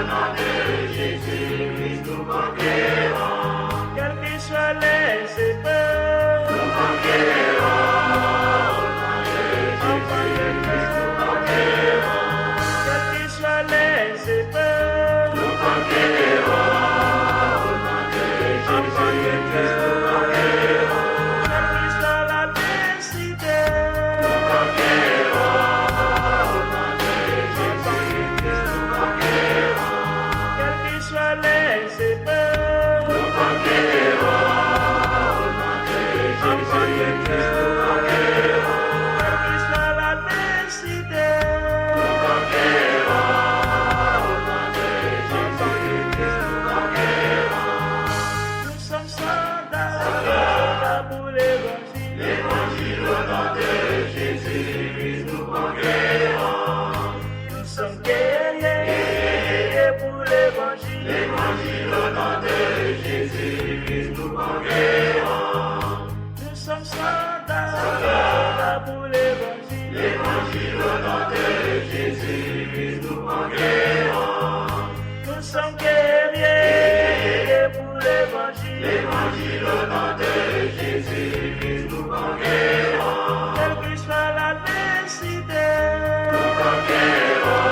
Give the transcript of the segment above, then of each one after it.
nom de Jésus-Christ, nous conquérons. Quelles que soient les épreuves, nous conquérons. Au nom de Jésus-Christ, nous conquérons. Quelles que soient les épreuves, nous conquérons. Au nom de Jésus-Christ, nous conquérons. Quelle que soit l'adversité, nous conquérons. Au nom de Jésus-Christ, nous conquérons. Quelles que soient les épreuves, nous conquérons. Au nom de Jésus-Christ, nous conquérons. Quelle que soit l'adversité, nous conquérons. Au nom de Jésus-Christ, nous conquérons. Nous sommes soldats pour l'évangile. L'évangile au nom de Jésus-Christ, nous conquérons. Nous sommes guerriers pour l'évangile. L'évangile au nom de Jésus-Christ, nous conquérons. Nous sommes soldats pour l'évangile. L'évangile au nom de Jésus-Christ, nous conquérons. Nous sommes guerriers pour l'évangile. L'évangile au nom de Jésus-Christ, nous conquérons. Quelle que soit l'adversité, nous conquérons.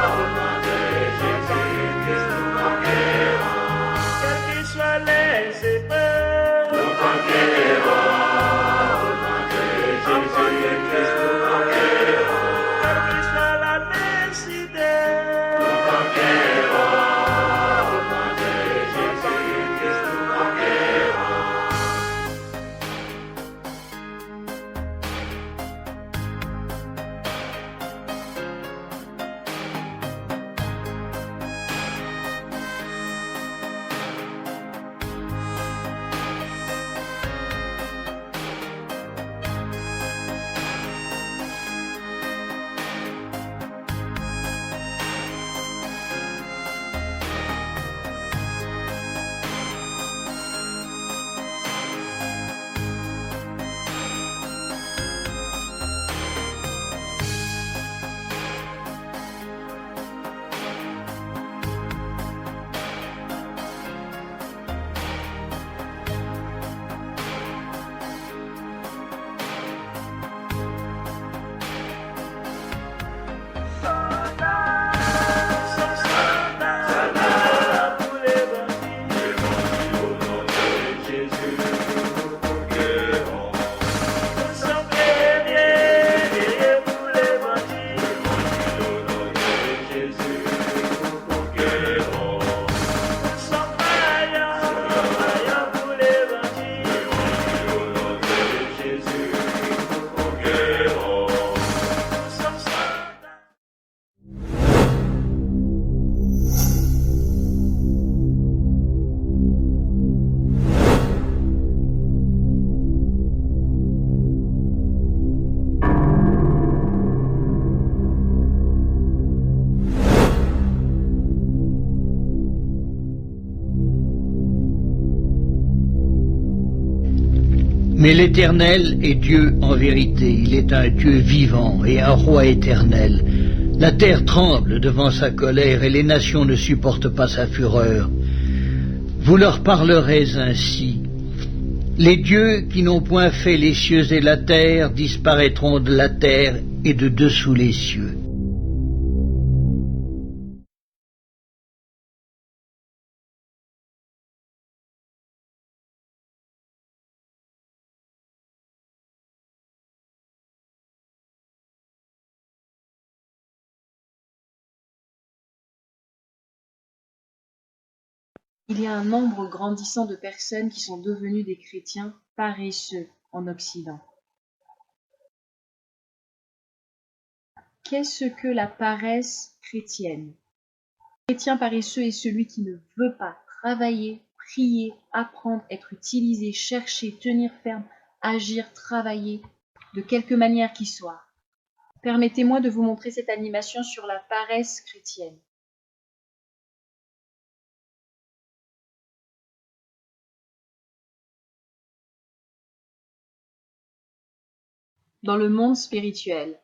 Au nom de Jésus-Christ, nous conquérons. Quelles que soient les épreuves, nous conquérons. Au nom de Jésus-Christ, nous conquérons. Quelle que soit l'adversité, nous conquérons. Au nom de Jésus-Christ, nous conquérons. Mais l'Éternel est Dieu en vérité, il est un Dieu vivant et un roi éternel. La terre tremble devant sa colère et les nations ne supportent pas sa fureur. Vous leur parlerez ainsi. Les dieux qui n'ont point fait les cieux et la terre disparaîtront de la terre et de dessous les cieux. Il y a un nombre grandissant de personnes qui sont devenues des chrétiens paresseux en Occident. Qu'est-ce que la paresse chrétienne? Le chrétien paresseux est celui qui ne veut pas travailler, prier, apprendre, être utilisé, chercher, tenir ferme, agir, travailler, de quelque manière qu'il soit. Permettez-moi de vous montrer cette animation sur la paresse chrétienne. Dans le monde spirituel,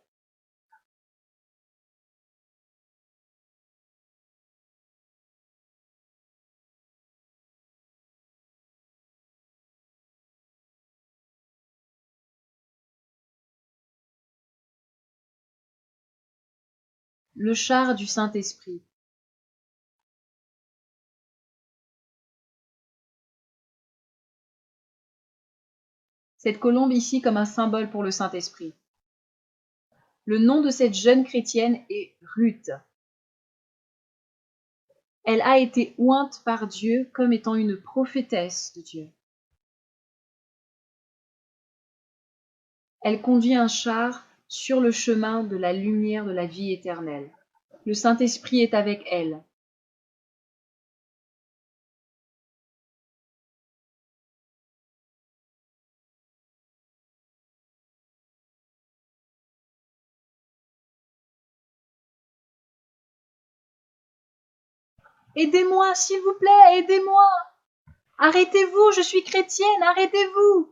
le char du Saint-Esprit. Cette colombe ici comme un symbole pour le Saint-Esprit. Le nom de cette jeune chrétienne est Ruth. Elle a été ointe par Dieu comme étant une prophétesse de Dieu. Elle conduit un char sur le chemin de la lumière de la vie éternelle. Le Saint-Esprit est avec elle. Aidez-moi, s'il vous plaît, aidez-moi. Arrêtez-vous, je suis chrétienne, arrêtez-vous.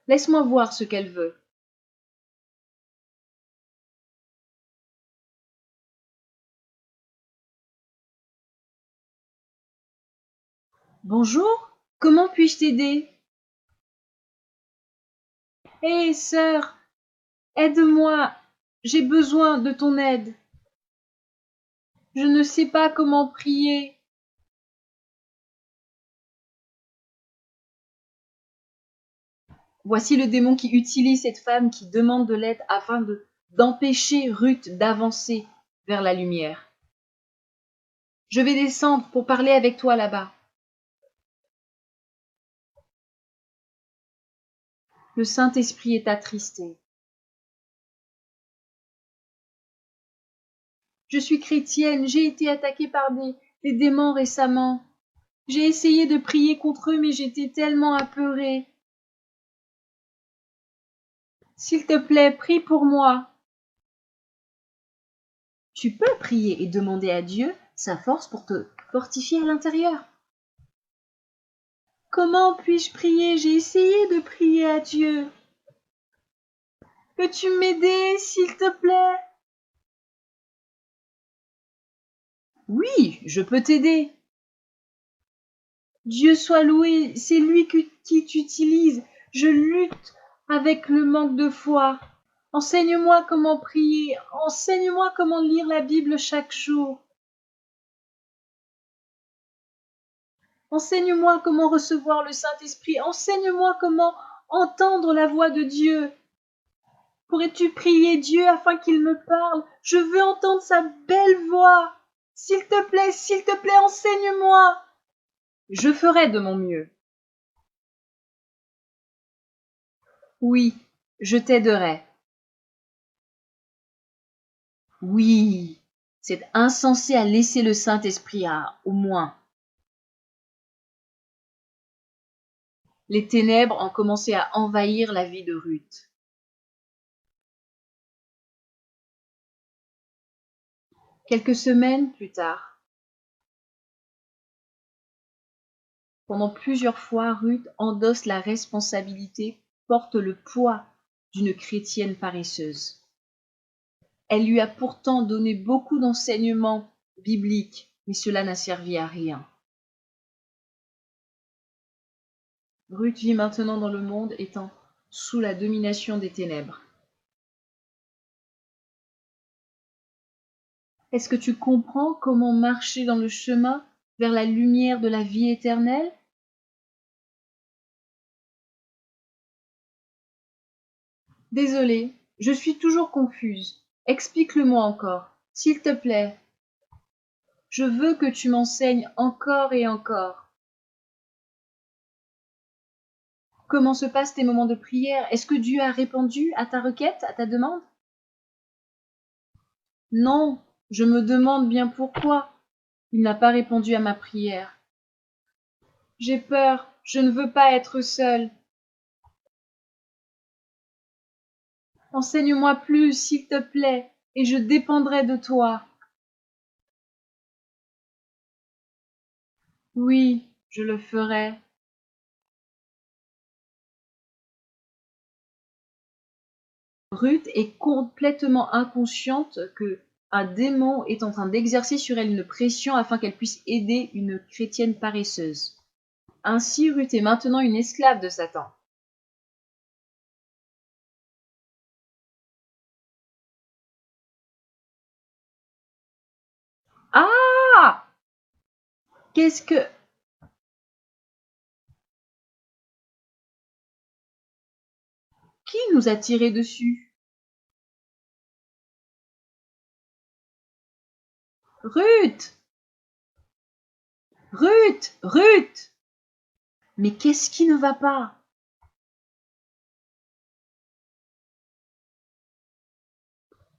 Laisse-moi voir ce qu'elle veut. Bonjour, comment puis-je t'aider? Hé, sœur, aide-moi, j'ai besoin de ton aide. Je ne sais pas comment prier. Voici le démon qui utilise cette femme qui demande de l'aide afin d'empêcher Ruth d'avancer vers la lumière. Je vais descendre pour parler avec toi là-bas. Le Saint-Esprit est attristé. Je suis chrétienne, j'ai été attaquée par des démons récemment. J'ai essayé de prier contre eux, mais j'étais tellement apeurée. S'il te plaît, prie pour moi. Tu peux prier et demander à Dieu sa force pour te fortifier à l'intérieur. Comment puis-je prier? J'ai essayé de prier à Dieu. Peux-tu m'aider, s'il te plaît? Oui, je peux t'aider. Dieu soit loué, c'est lui qui t'utilise. Je lutte avec le manque de foi. Enseigne-moi comment prier, enseigne-moi comment lire la Bible chaque jour. Enseigne-moi comment recevoir le Saint-Esprit, enseigne-moi comment entendre la voix de Dieu. Pourrais-tu prier Dieu afin qu'il me parle? Je veux entendre sa belle voix. S'il te plaît, enseigne-moi. Je ferai de mon mieux. Oui, je t'aiderai. Oui, c'est insensé à laisser le Saint-Esprit au moins. Les ténèbres ont commencé à envahir la vie de Ruth. Quelques semaines plus tard, pendant plusieurs fois, Ruth endosse la responsabilité, porte le poids d'une chrétienne paresseuse. Elle lui a pourtant donné beaucoup d'enseignements bibliques, mais cela n'a servi à rien. Ruth vit maintenant dans le monde étant sous la domination des ténèbres. Est-ce que tu comprends comment marcher dans le chemin vers la lumière de la vie éternelle? Désolée, je suis toujours confuse. Explique-le-moi encore, s'il te plaît. Je veux que tu m'enseignes encore et encore. Comment se passent tes moments de prière? Est-ce que Dieu a répondu à ta requête, à ta demande? Non, je me demande bien pourquoi. Il n'a pas répondu à ma prière. J'ai peur, je ne veux pas être seule. Enseigne-moi plus, s'il te plaît, et je dépendrai de toi. Oui, je le ferai. Ruth est complètement inconsciente que un démon est en train d'exercer sur elle une pression afin qu'elle puisse aider une chrétienne paresseuse. Ainsi, Ruth est maintenant une esclave de Satan. Qu'est-ce que... Qui nous a tiré dessus? Ruth! Ruth! Ruth! Mais qu'est-ce qui ne va pas?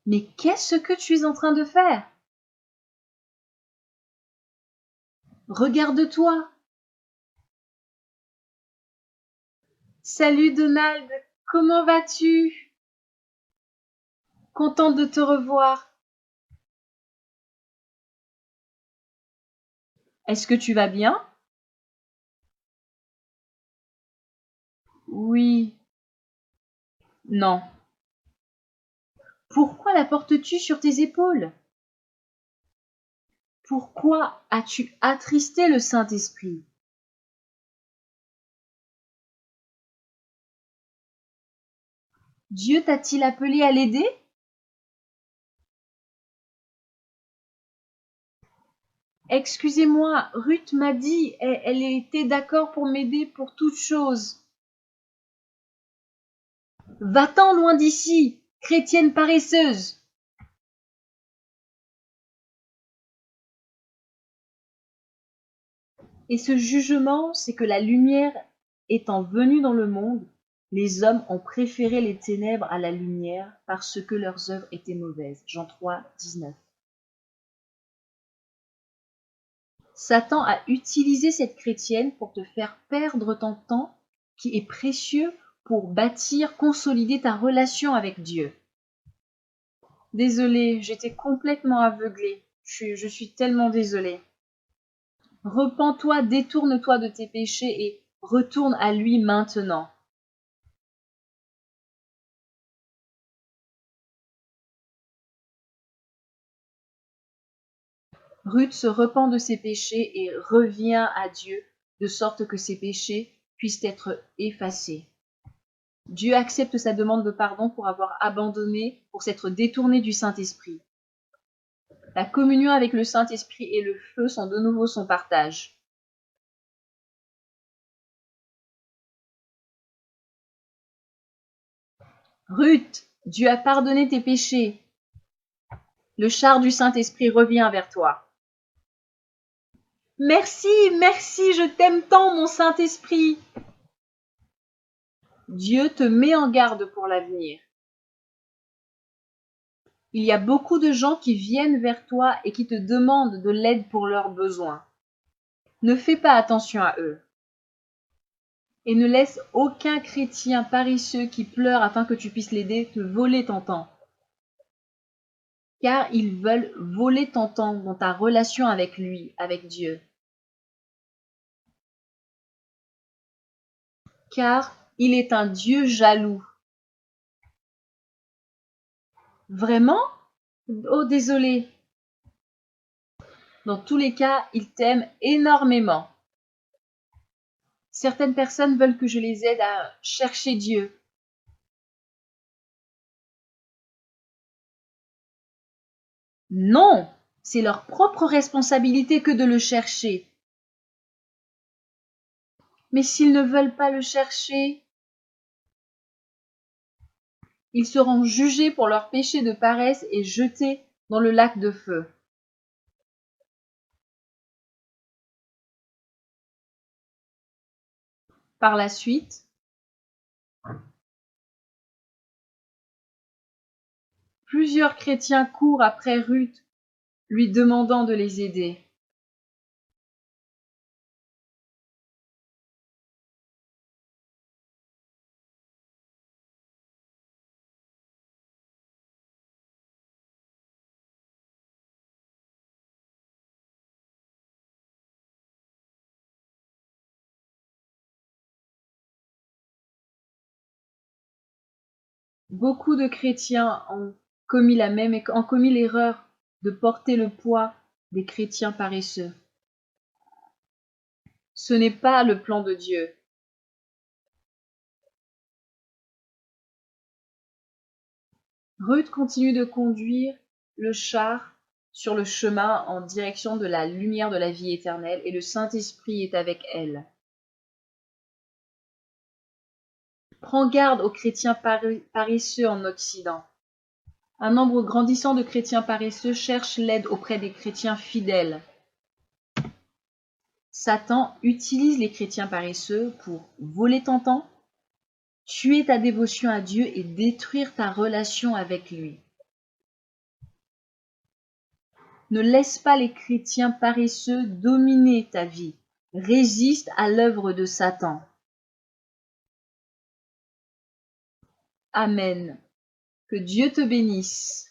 Mais qu'est-ce que tu es en train de faire? Regarde-toi. Salut Donald, comment vas-tu? Contente de te revoir. Est-ce que tu vas bien? Oui. Non. Pourquoi la portes-tu sur tes épaules? Pourquoi as-tu attristé le Saint-Esprit? Dieu t'a-t-il appelé à l'aider? Excusez-moi, Ruth m'a dit, elle était d'accord pour m'aider pour toute chose. Va-t'en loin d'ici, chrétienne paresseuse. Et ce jugement, c'est que la lumière étant venue dans le monde, les hommes ont préféré les ténèbres à la lumière parce que leurs œuvres étaient mauvaises. Jean 3, 19. Satan a utilisé cette chrétienne pour te faire perdre ton temps qui est précieux pour bâtir, consolider ta relation avec Dieu. Désolée, j'étais complètement aveuglée. Je suis tellement désolée. Repens-toi, détourne-toi de tes péchés et retourne à lui maintenant. Ruth se repent de ses péchés et revient à Dieu, de sorte que ses péchés puissent être effacés. Dieu accepte sa demande de pardon pour avoir abandonné, pour s'être détourné du Saint-Esprit. La communion avec le Saint-Esprit et le feu sont de nouveau son partage. Ruth, Dieu a pardonné tes péchés. Le char du Saint-Esprit revient vers toi. Merci, merci, je t'aime tant, mon Saint-Esprit. Dieu te met en garde pour l'avenir. Il y a beaucoup de gens qui viennent vers toi et qui te demandent de l'aide pour leurs besoins. Ne fais pas attention à eux. Et ne laisse aucun chrétien paresseux qui pleure afin que tu puisses l'aider te voler ton temps. Car ils veulent voler ton temps dans ta relation avec lui, avec Dieu. Car il est un Dieu jaloux. Vraiment? Oh, désolé. Dans tous les cas, il t'aime énormément. Certaines personnes veulent que je les aide à chercher Dieu. Non, c'est leur propre responsabilité que de le chercher. Mais s'ils ne veulent pas le chercher, ils seront jugés pour leur péché de paresse et jetés dans le lac de feu. Par la suite, plusieurs chrétiens courent après Ruth, lui demandant de les aider. Beaucoup de chrétiens ont commis l'erreur de porter le poids des chrétiens paresseux. Ce n'est pas le plan de Dieu. Ruth continue de conduire le char sur le chemin en direction de la lumière de la vie éternelle et le Saint-Esprit est avec elle. Prends garde aux chrétiens paresseux en Occident. Un nombre grandissant de chrétiens paresseux cherchent l'aide auprès des chrétiens fidèles. Satan utilise les chrétiens paresseux pour voler ton temps, tuer ta dévotion à Dieu et détruire ta relation avec lui. Ne laisse pas les chrétiens paresseux dominer ta vie. Résiste à l'œuvre de Satan. Amen. Que Dieu te bénisse.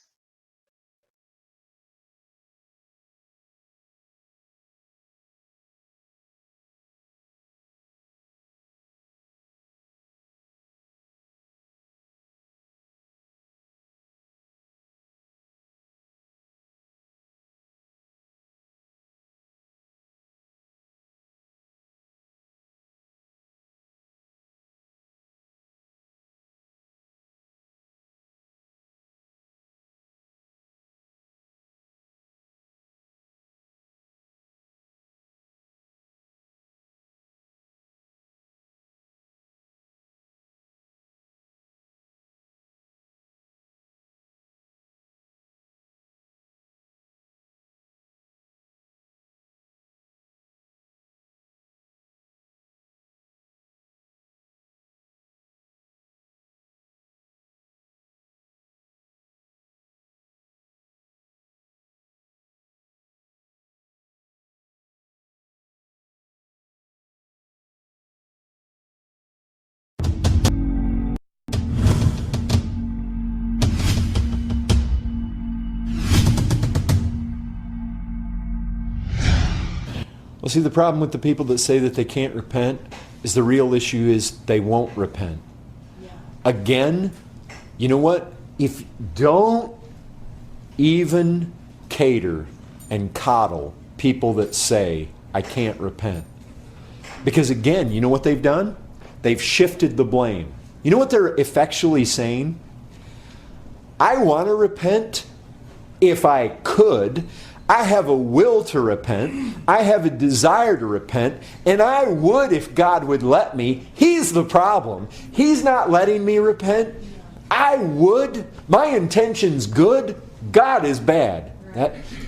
Well, see, the problem with the people that say that they can't repent is the real issue is they won't repent. Yeah. Again, you know what? If don't even cater and coddle people that say, I can't repent. Because again, you know what they've done? They've shifted the blame. You know what they're effectually saying? I want to repent if I could. I have a will to repent. I have a desire to repent. And I would if God would let me. He's the problem. He's not letting me repent. I would. My intention's good. God is bad.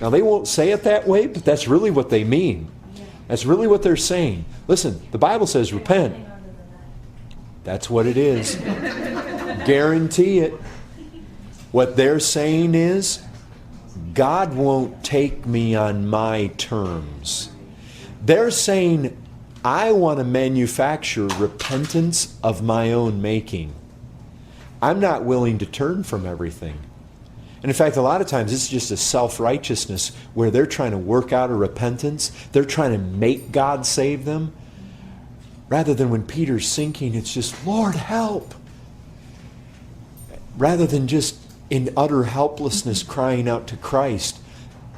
Now, they won't say it that way, but that's really what they mean. That's really what they're saying. Listen, the Bible says repent. That's what it is. Guarantee it. What they're saying is, God won't take me on my terms. They're saying, I want to manufacture repentance of my own making. I'm not willing to turn from everything. And in fact, a lot of times it's just a self-righteousness where they're trying to work out a repentance. They're trying to make God save them. Rather than when Peter's sinking, it's just, Lord, help. Rather than just in utter helplessness crying out to Christ,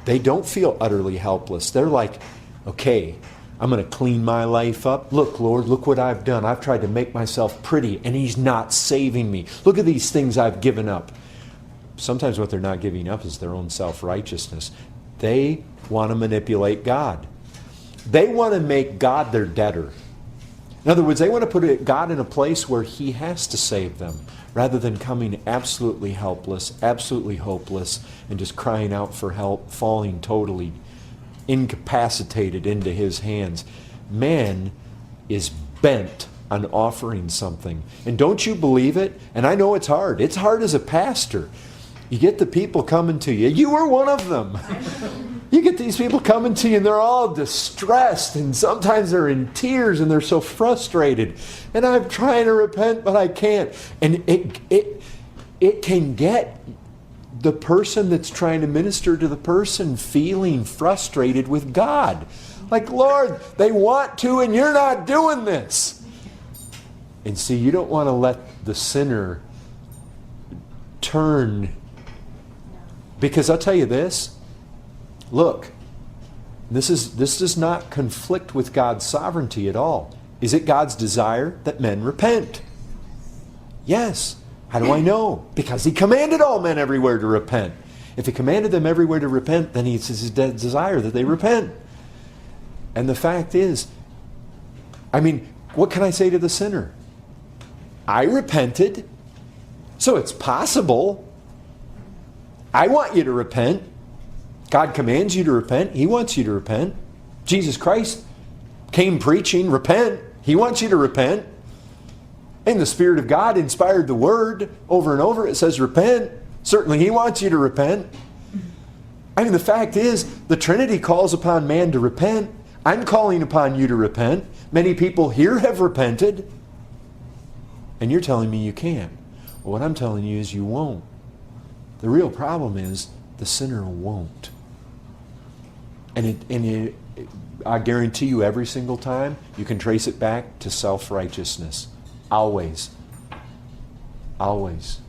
they don't feel utterly helpless. They're like, okay, I'm going to clean my life up. Look, Lord, look what I've done. I've tried to make myself pretty, and He's not saving me. Look at these things I've given up. Sometimes what they're not giving up is their own self-righteousness. They want to manipulate God. They want to make God their debtor. In other words, they want to put God in a place where He has to save them, rather than coming absolutely helpless, absolutely hopeless, and just crying out for help, falling totally incapacitated into His hands. Man is bent on offering something. And don't you believe it? And I know it's hard. It's hard as a pastor. You get the people coming to you. You were one of them. You get these people coming to you and they're all distressed and sometimes they're in tears and they're so frustrated. And I'm trying to repent, but I can't. And it can get the person that's trying to minister to the person feeling frustrated with God. Like, Lord, they want to and you're not doing this. And see, you don't want to let the sinner turn. Because I'll tell you this. Look, this does not conflict with God's sovereignty at all. Is it God's desire that men repent? Yes. How do I know? Because He commanded all men everywhere to repent. If he commanded them everywhere to repent, then it's his desire that they repent. And the fact is, I mean, what can I say to the sinner? I repented, so it's possible. I want you to repent. God commands you to repent. He wants you to repent. Jesus Christ came preaching, repent. He wants you to repent. And the Spirit of God inspired the Word over and over. It says repent. Certainly He wants you to repent. I mean, the fact is, the Trinity calls upon man to repent. I'm calling upon you to repent. Many people here have repented. And you're telling me you can't. Well, what I'm telling you is you won't. The real problem is the sinner won't. And I guarantee you every single time you can trace it back to self-righteousness. Always. Always.